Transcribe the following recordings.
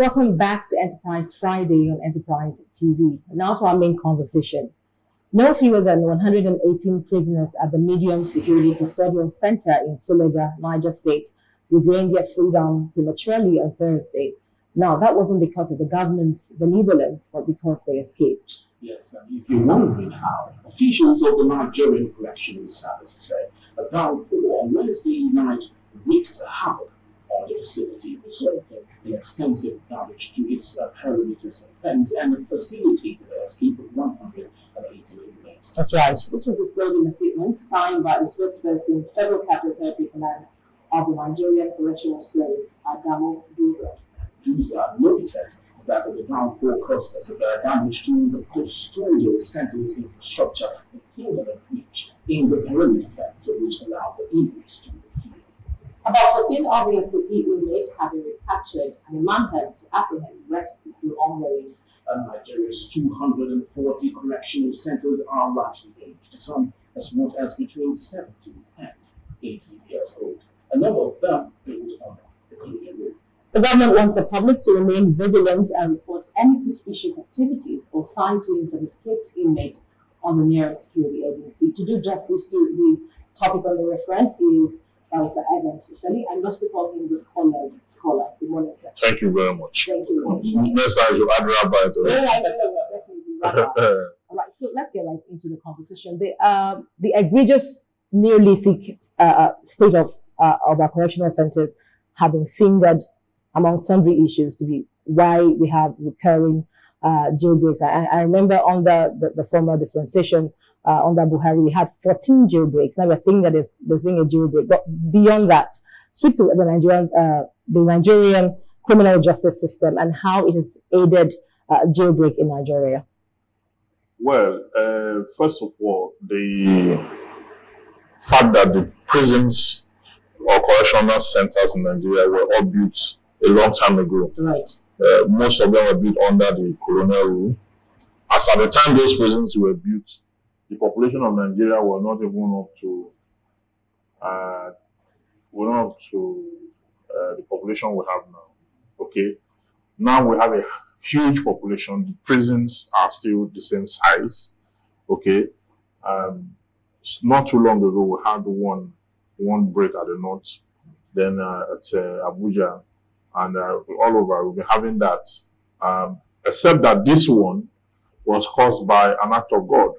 Welcome back to Enterprise Friday on Enterprise TV. Now to our main conversation. No fewer than 118 prisoners at the Medium Security Custodial Center in Suleja, Niger State, regained their freedom prematurely on Thursday. Now, that wasn't because of the government's benevolence, but because they escaped. Yes, and if you're wondering how, officials of the Nigerian Correctional Service said a downpour on Wednesday night wreaked havoc on the facility, resulting in extensive damage to its perimeter's fence and facilitated the escape of 180 inmates. That's right. This was disclosed in a statement signed by the spokesperson, Federal Capital Territory Command of the Nigerian Correctional Service, Adamu Duza. Duza noted that the downpour caused severe damage to the custodial center's infrastructure, including a breach in the perimeter fence, which allowed the inmates to flee. About 14 of the escapee inmates have been recaptured, and the manhunt to apprehend the rest is still ongoing. Nigeria's 240 correctional centers are largely aged, some as much as between 70 and 80 years old. A number of them built on the colonial rule. The government wants the public to remain vigilant and report any suspicious activities or sightings of escaped inmates on the nearest security agency. To do justice to the topic on the reference is Barrister Evans Shelley, and most to call him the scholar. Good morning, sir. Thank you very much. Thank you. Next time you add rabbi to it. Definitely. All right, so let's get right into the conversation. The egregious Neolithic state of our correctional centers have been fingered among sundry issues to be why we have recurring jailbreaks. I remember under the former dispensation, under Buhari, we had 14 jailbreaks. Now we're seeing that there's been a jailbreak. But beyond that, speak to the Nigerian criminal justice system and how it has aided jailbreak in Nigeria. Well, first of all, the fact that the prisons or correctional centers in Nigeria were all built a long time ago. Right. Most of them were built under the colonial rule. As at the time those prisons were built, the population of Nigeria were not even up to the population we have now. Okay. Now we have a huge population. The prisons are still the same size. Okay. Not too long ago, we had one break at the north, then at Abuja, and all over. We'll be having that, except that this one was caused by an act of God.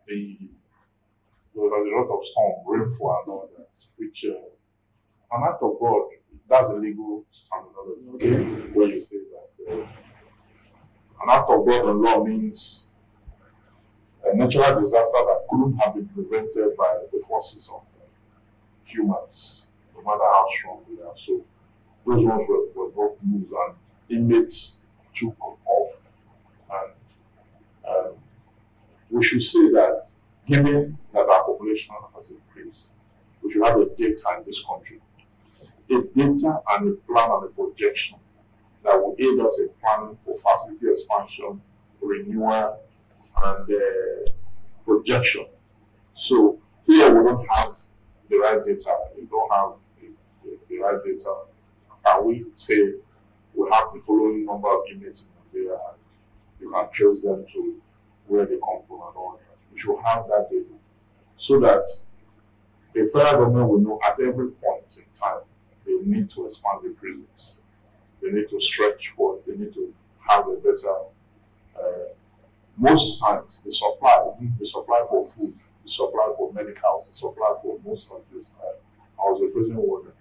There was a lot of storm, rainfall, and all that, which an act of God, that's a legal terminology, okay? Where you say that an act of God in law means a natural disaster that couldn't have been prevented by the forces of humans, no matter how strong they are. So those ones were both moves, and inmates took off. And we should say that, given that our population has increased, we should have a data in this country, a data and a plan and a projection that will aid us in planning for facility expansion, renewal, and projection. So here we don't have the right data. We don't have the right data. And we say we have the following number of inmates in Nigeria, and you can trace them to where they come from and all that. We should have that data so that the federal government will know at every point in time they need to expand the prisons. They need to stretch for it. They need to have a better most times the supply for food, the supply for medicals, the supply for most of this. I was a prison warden.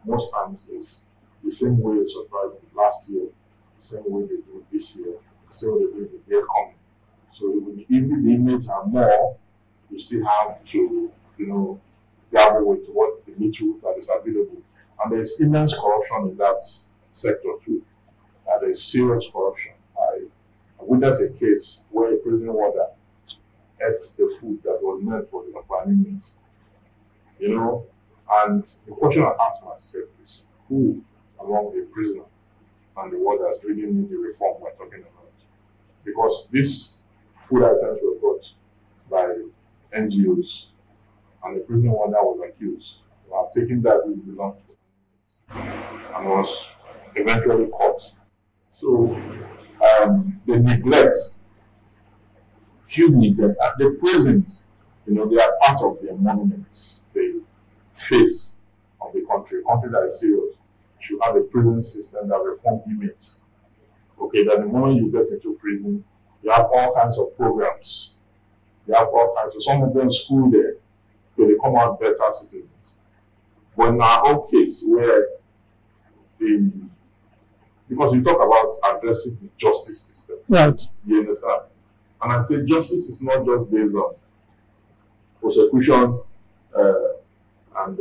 Most times it's the same way they supplied last year, the same way they do this year, the same way they do the year coming. So even the inmates are more, you still have to, gather with what the little that is available. And there's immense corruption in that sector too. There's serious corruption. I witnessed a case where a prison warder ate the food that was meant for the inmates. And the question I asked myself is, who among the prisoner and the warders really need the reform we're talking about? Because these food items were brought by NGOs, and the prison warder was accused of taking that which belonged to the inmates and was eventually caught. So the neglect, huge neglect. At the prisons, they are part of the monuments, the face of the country. A country that is serious should have a prison system that reform inmates. Okay, that the moment you get into prison, you have all kinds of programs. You have all kinds of, some of them school there, so they come out better citizens. But in our own case, where because we talk about addressing the justice system. Right. You understand? And I say justice is not just based on prosecution and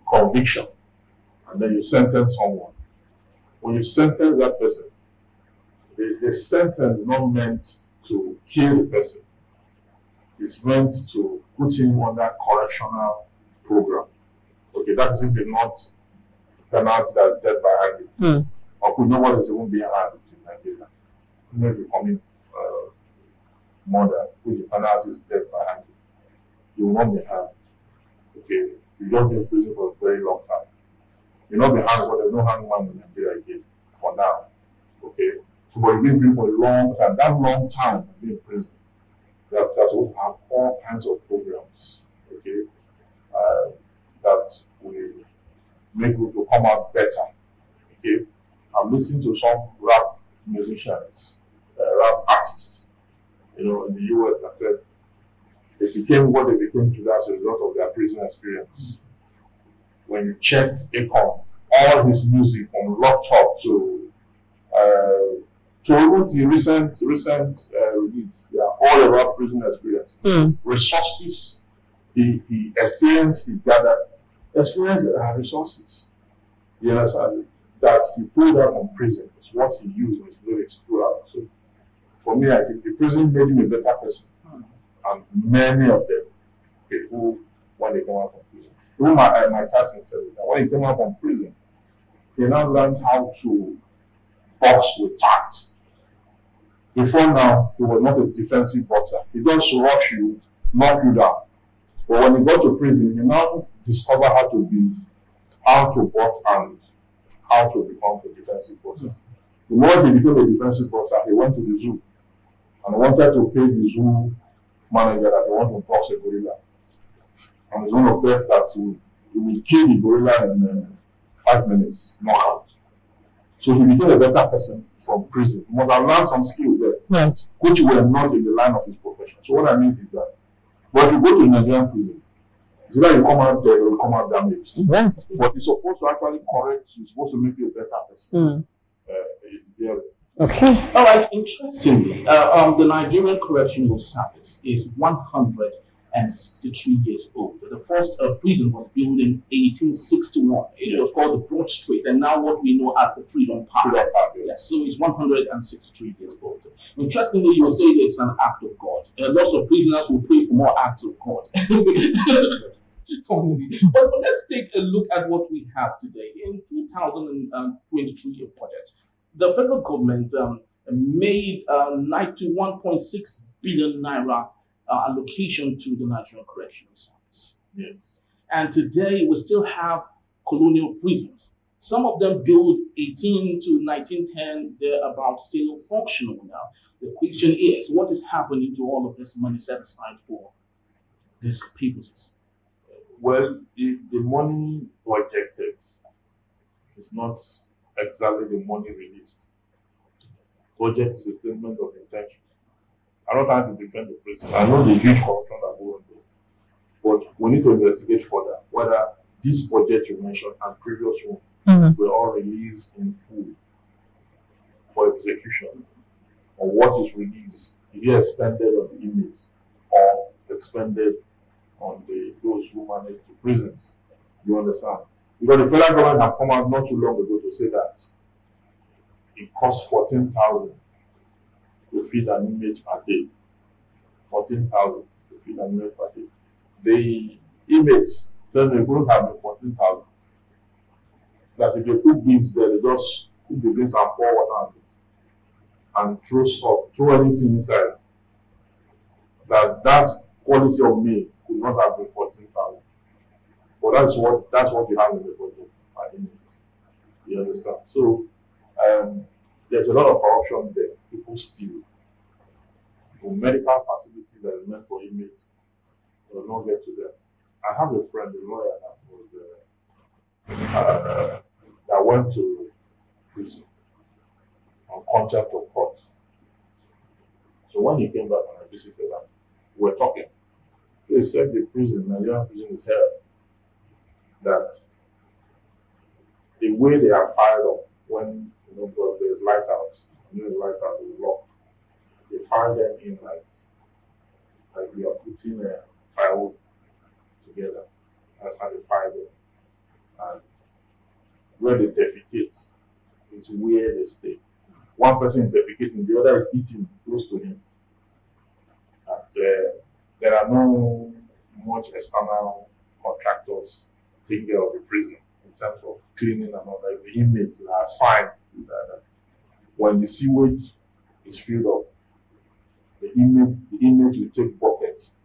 conviction, and then you sentence someone. When you sentence that person, the sentence is not meant to kill the person. It's meant to put him on that correctional program. Okay, that is if it's not penalty that's death by hanging. Or could nobody is even being hanged in Nigeria. Even if you commit murder, which the penalty is death by hanging, you will not be hanged. Okay, you don't be in prison for a very long time. You'll not be hanged, but there's no hangman in Nigeria again for now. Okay, so but you've been in prison for a long time. That long time you've been in prison. That's what have all kinds of programs. Okay, that will make people come out better. Okay, I'm listening to some rap musicians, rap artists, in the US that said they became what they became today as a result of their prison experience. When you check Akon, all his music from Locked Up to even the recent release, they are all about prison experience. Resources he experienced, he gathered, experience resources. You understand? That he pulled out from prison is what he used in his lyrics throughout. So for me, I think the prison made him a better person. And many of them, who, when they come out from prison, even my cousin said that when he came out from prison, he now learned how to box with tact. Before now, he was not a defensive boxer. He just rush you, knock you down. But when he got to prison, he now discovered how to box and how to become a defensive boxer. The moment he became a defensive boxer, he went to the zoo and wanted to pay the zoo manager that he wanted to box a gorilla. And it's one of the best that he will kill the gorilla in 5 minutes, knockout. So he became a better person from prison. He must have learned some skills there, Right. which were not in the line of his profession. So what I mean is that, but if you go to Nigerian prison, it's either you come out there or you come out damaged. Right. But it's supposed to actually correct you, it's supposed to make you a better person. Okay. All right, interestingly, the Nigerian Correctional Service is 163 years old. The first prison was built in 1861. It was called the Broad Street, and now what we know as the Freedom Park. Yes, so it's 163 years old. Interestingly, you will say it's an act of God. Lots of prisoners will pray for more acts of God. But let's take a look at what we have today. In 2023 budget, the federal government made 91.6 billion naira allocation to the Nigerian Correctional Service. Yes. And today we still have colonial prisons. Some of them built 18 to 1910, they're about still functional now. The question is, what is happening to all of this money set aside for these purposes? Well, the money projected is not exactly the money released. Budget is a statement of intention. I'm not trying to defend the prison. I know the huge corruption that goes on there. But we need to investigate further whether this budget you mentioned and previous one were all released in full for execution. Or what is released, is it expended on the inmates or expended on those who manage the prisons? You understand? Because the federal government have come out not too long ago to say that it costs 14,000 to feed an inmate per day. 14,000 to feed an inmate per day. The inmates said they couldn't have been 14,000. That if they cook beans there, they just cook the beans and pour water on it and throw salt, throw anything inside. That quality of meal could not have been 14,000. But that's what you have in the budget. You understand? So there's a lot of corruption there. People steal. Medical facilities that are meant for inmates will not get to them. I have a friend, a lawyer that went to prison on contempt of court. So when he came back and I visited him, we were talking. So he said the prison, Nigerian prison, is hell. That the way they are fired up when, because there's light out, the light out is locked. They fire them in like we are putting a firewood together. That's how they fire them. And where they defecate is where they stay. One person is defecating, the other is eating close to him. And there are no much external contractors taking care of the prison in terms of cleaning and all that. The inmates are assigned to that. When the sewage is filled up, the inmate will take buckets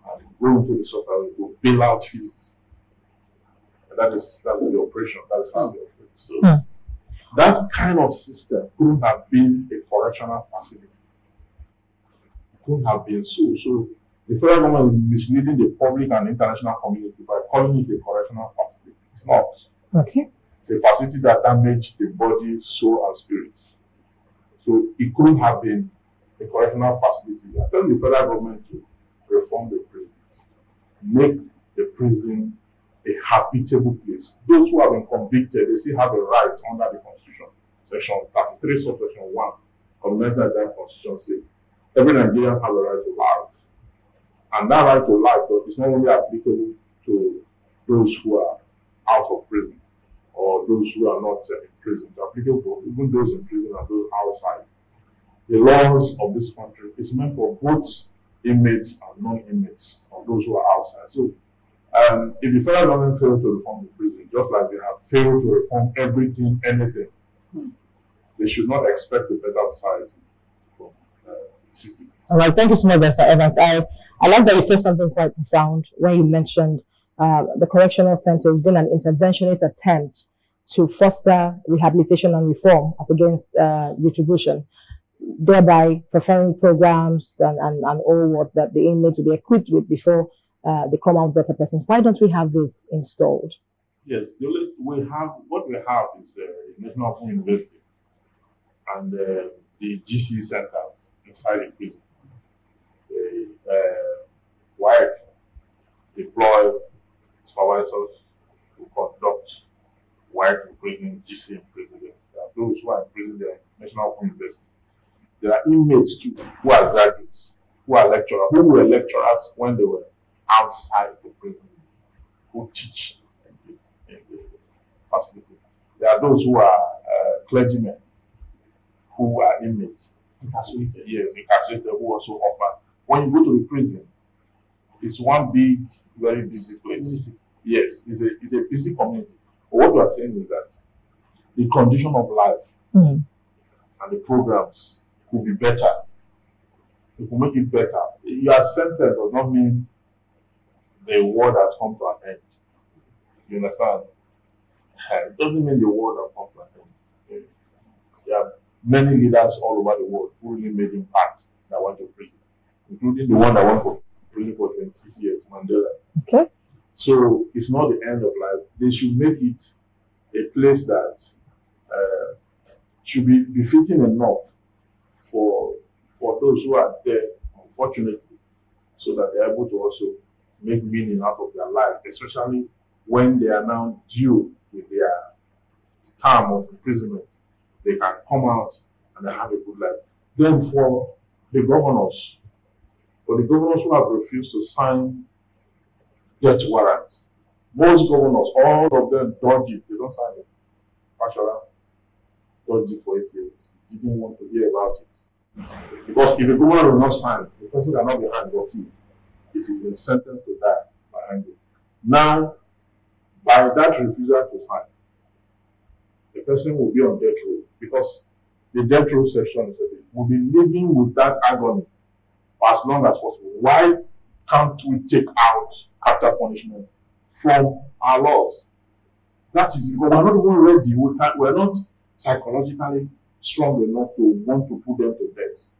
and go into the subway to bail out feces. And that is the operation. That is how they operate. So that kind of system couldn't have been a correctional facility. It couldn't have been so. So the federal government is misleading the public and international community by calling it a correctional facility. It's not. Okay. It's a facility that damaged the body, soul, and spirit. So it couldn't have been a correctional facility. I tell the federal government to reform the prisons, make the prison a habitable place. Those who have been convicted, they still have a right under the Constitution. Section 33, subsection 1 of the Nigerian Constitution says every Nigerian has a right to life. And that right to life is not only applicable to those who are out of prison or those who are not in prison. It's applicable to even those in prison and those outside. The laws of this country is meant for both inmates and non-inmates, or those who are outside. So, if the federal government failed to reform the prison, just like they have failed to reform everything, anything, they should not expect a better society from the city. All right, thank you so much, Mr. Evans. I like that you said something quite profound when you mentioned the correctional center has been an interventionist attempt to foster rehabilitation and reform as against retribution, thereby preferring programs and all what that the inmates will be equipped with before they come out better persons. Why don't we have this installed? Yes, what we have is National Open University and the GC centers inside the prison. They deploy supervisors to conduct work in prison, GC in prison. There are those who are in prison, they are National Open University. There are inmates too, who are graduates, who are lecturers, who were lecturers when they were outside the prison, who teach in the facility. There are those who are clergymen, who are inmates, incarcerated. Yes, incarcerated, who also offer. When you go to the prison, it's one big, very busy place. Yes, it's a busy community. But what we are saying is that the condition of life and the programs could be better. It will make it better. Your sentence does not mean the world has come to an end. You understand? It doesn't mean the world has come to an end. There are many leaders all over the world who really made impact that went to prison, including the one that went for prison for 26 years, Mandela. Okay. So it's not the end of life. They should make it a place that should be befitting enough for those who are there, unfortunately, so that they're able to also make meaning out of their life, especially when they are now due with their term of imprisonment. They can come out and they have a good life. Then for the governors who have refused to sign death warrants, most governors, all of them dodge it. They don't sign it. Actually, dodge it for 8 years. Didn't want to hear about it. Because if a governor will not sign, the person cannot be hanged or killed if he's been sentenced to die by hanging. Now, by that refusal to sign, the person will be on death row, because the death row section is will be living with that agony for as long as possible. Why can't we take out capital punishment from our laws? That is because we're not even ready. We're not psychologically strong enough to want to put them to death.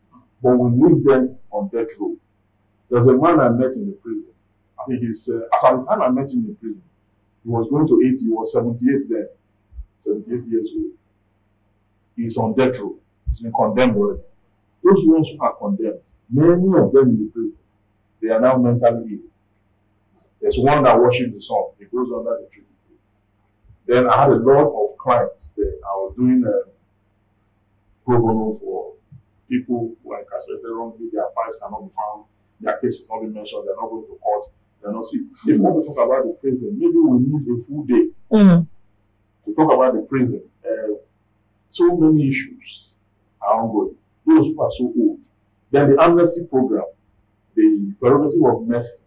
But we leave them on death row. There's a man I met in the prison. I think he's, as at the time I met him in the prison, he was going to 80, he was 78 then, 78 years old. He's on death row. He's been condemned already. Those ones who are condemned, many of them in the prison, they are now mentally ill. There's one that worships the sun. He goes under the tree. Then I had a lot of clients there. I was doing pro bono for people who are incarcerated wrongly. Their files cannot be found. Their cases not be mentioned. They're not going to court. They're not sick. If we want to talk about the prison, maybe we need a full day to talk about the prison. So many issues are ongoing. Those who are so old. Then the amnesty program, the prerogative of mercy,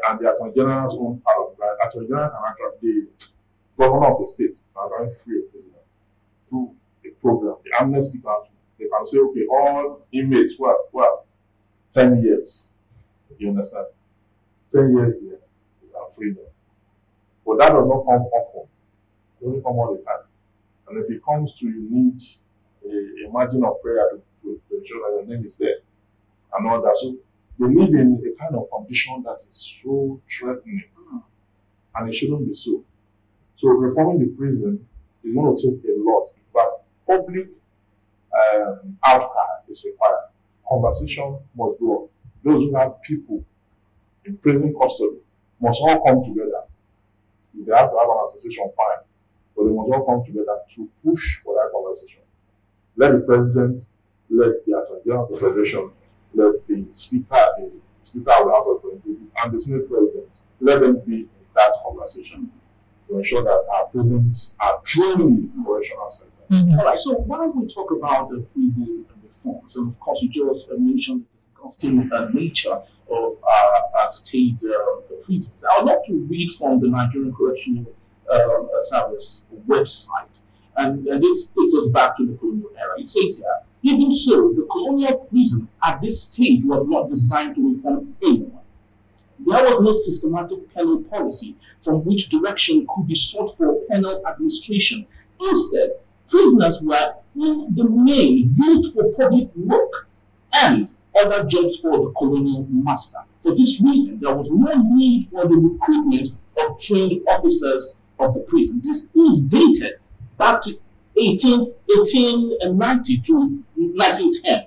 and the Attorney General's own part of that. Attorney General can actually, the governor of the state can actually free a prisoner through a program, the amnesty council. They can say, okay, all inmates who are 10 years, you understand? 10 years there, you can free them. But that does not come often. It doesn't come all the time. And if it comes to you need a margin of prayer to ensure that your name is there and all that. So they live in a kind of condition that is so threatening. And it shouldn't be so. So reforming the prison is going to take a lot. But public outcry is required. Conversation must go on. Those who have people in prison custody must all come together. If they have to have an association, fine. But they must all come together to push for that conversation. Let the president, let the Attorney General of the Federation, let the Speaker of the House of Representatives, and the Senate President, let them be in that conversation to ensure that our prisons are truly correctional centers. All right, so while we talk about the prison reforms, and of course you just mentioned the disgusting nature of our state prisons, I would love to read from the Nigerian Correctional Service website. And this takes us back to the colonial era. It says here, even so, the colonial prison at this stage was not designed to reform anyone. There was no systematic penal policy from which direction could be sought for penal administration. Instead, prisoners were in the main used for public work and other jobs for the colonial master. For this reason, there was no need for the recruitment of trained officers of the prison. This is dated back to 1890 to 1910.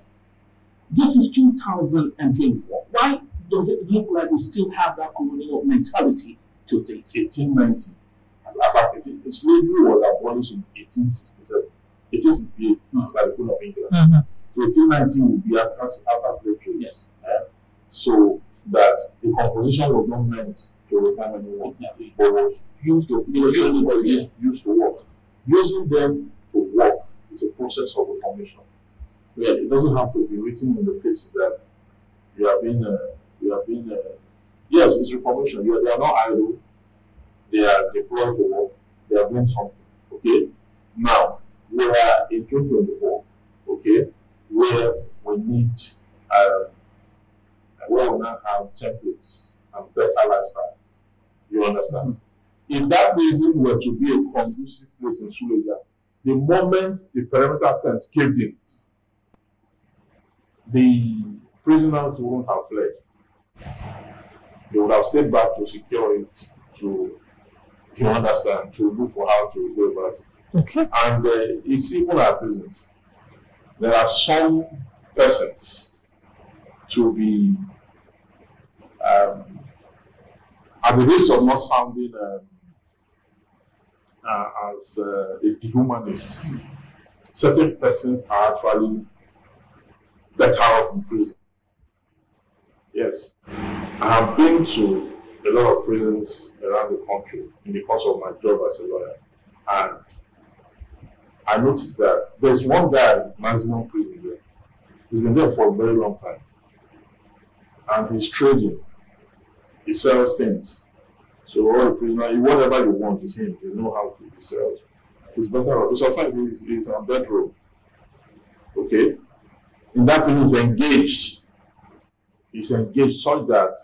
This is 2024. Why does it look like we still have that colonial mentality till date? 1890. Slavery was abolished in 1867, 1868 by the Queen of England. So 1890 will be after slavery. Yes. So that the composition was not meant to reform anyone. Exactly. But was used to work. Using them to work is a process of reformation. Yeah, it doesn't have to be written in the face that you have been yes, it's reformation. They are not idle. They are deployed to work. They are doing something. Okay? Now, we are in 2024, okay, where we need where we now have templates and better lifestyle. You understand? If that prison were to be a conducive place in Suleja, the moment the perimeter fence caved in, the prisoners wouldn't have fled. They would have stayed back to secure it, to, you understand, to look for how to go about it. Okay. And it's even our prisons. There are some persons to be, at the risk of not sounding as a dehumanist, certain persons are actually better off in prison. Yes. I have been to a lot of prisons around the country in the course of my job as a lawyer. And I noticed that there's one guy in maximum prison there. He's been there for a very long time. And he's trading. He sells things. So all the prisoner, whatever you want is him. You know how to sell. He's better off. So sometimes he's on death row. Okay? In that prison, he's engaged. He's engaged such that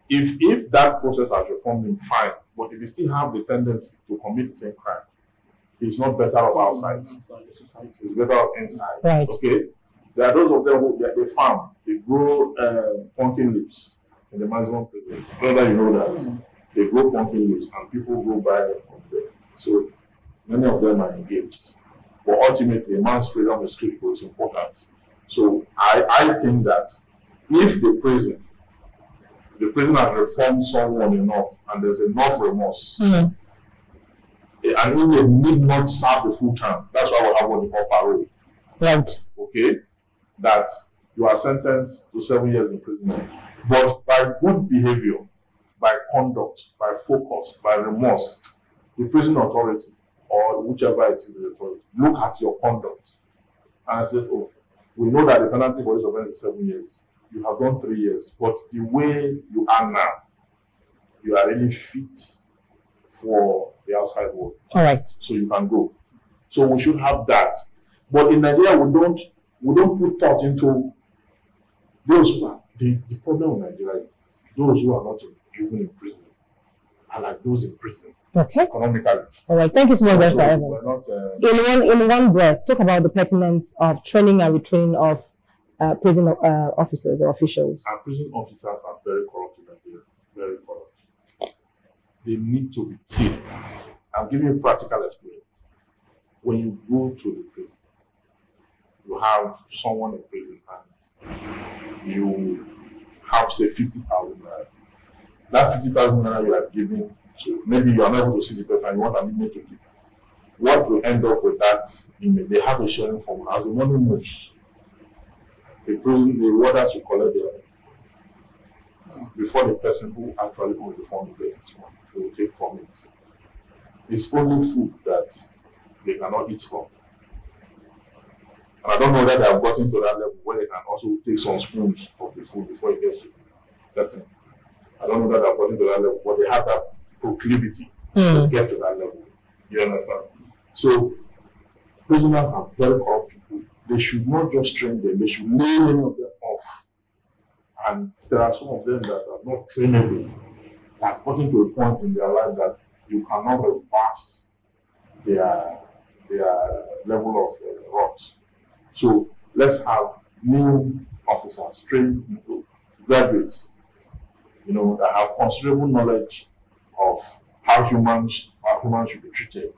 If that process has reformed him, fine. But if he still have the tendency to commit the same crime, he's not better off outside. He's better off inside. Right. Okay. There are those of them who they farm, they grow pumpkin leaves in the maximum prison. Whether you know that they grow pumpkin leaves and people go by from there. So many of them are engaged. But ultimately, a man's freedom is critical, it's important. So I think that if the prison has reformed someone enough and there's enough remorse, and even they need not serve the full term, that's why we have what we call parole. Right. Okay? That you are sentenced to 7 years in prison. But by good behavior, by conduct, by focus, by remorse, the prison authority or whichever it is the authority, look at your conduct and say, oh, we know that the penalty for this offense is 7 years. You have done 3 years, but the way you are now, you are really fit for the outside world. All right. So you can go. So we should have that. But in Nigeria, we don't put thought into those who are the problem with Nigeria is those who are not even in prison are like those in prison. Okay. Economically. All right. Thank you so much, Barrister Evans. Not, In one breath, talk about the pertinence of training and retraining of prison officers or officials. Our prison officers are very corrupt in Nigeria. Very corrupt. They need to be seen. I'll give you a practical experience. When you go to the prison, you have someone in prison and you have, say, 50,000 naira. That 50,000 naira you are giving to, maybe you are not able to see the person, you want an inmate to give. What will end up with that inmate? They have a sharing formula. As the money moves, the warders will collect their before the person who actually owns the fund will get his money. They will take from it. It's only food that they cannot eat from. And I don't know that they have gotten to that level where they can also take some spoons of the food before it gets to the person. I don't know that they have gotten to that level, but they have that proclivity to get to that level. You understand? So prisoners are very corrupt people. They should not just train them, they should lay many of them off. And there are some of them that are not trainable, that have gotten to a point in their life that you cannot reverse their level of rot. So let's have new officers, trained graduates, that have considerable knowledge of how humans should be treated,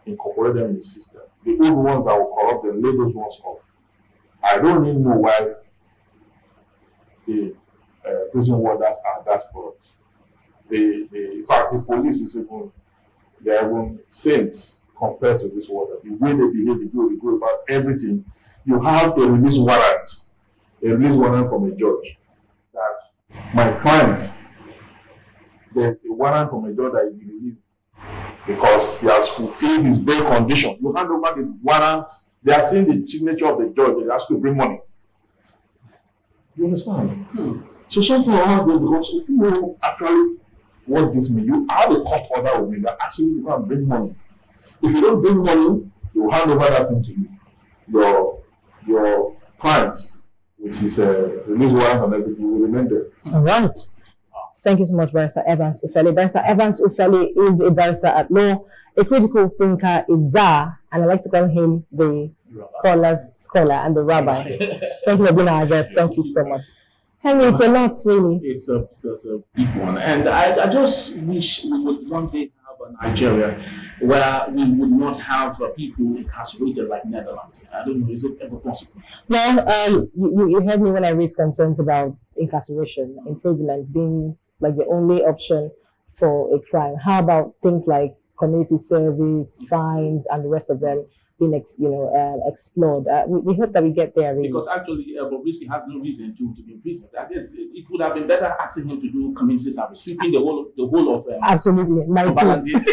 incorporate them in the system. The old ones that will corrupt them, lay those ones off. I don't even know why the prison warders are that corrupt. In fact, the police is they're even saints compared to this warder. The way they behave, they go about everything. You have a release warrant from a judge that my client, there's a warrant from a judge that he released because he has fulfilled his bail condition. You hand over the warrant, they are seeing the signature of the judge, they have to bring money. You understand? So something ask them because you know actually what this means. You have a court order with me that actually you can bring money. If you don't bring money, you will hand over that thing to you. Your client, which is a release warrant and everything, will remain there. All right. Thank you so much, Barrister Evans Ufele. Barrister Evans Ufele is a barrister at law, a critical thinker, a czar, and I like to call him the scholar and the rabbi. Thank you for being our guest. Thank you so much. Henry, it's a lot, really. It's a big one. And I just wish we would one day have a Nigeria where we would not have people incarcerated like Netherlands. I don't know, is it ever possible? Well, you heard me when I raised concerns about incarceration, imprisonment being like the only option for a crime. How about things like community service, fines, and the rest of them being explored? We hope that we get there. Really. Because actually, Bobrisky has no reason to be in prison. I guess it would have been better asking him to do community service, sweeping the whole of absolutely. My team.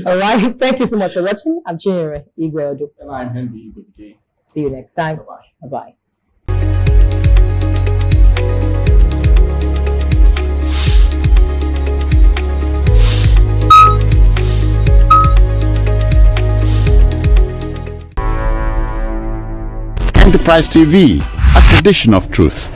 All right. Thank you so much for watching. I'm Chinyere Igwe. And I'm Henry Igwe. See you next time. Bye-bye. Bye-bye. Enterprise TV, a tradition of truth.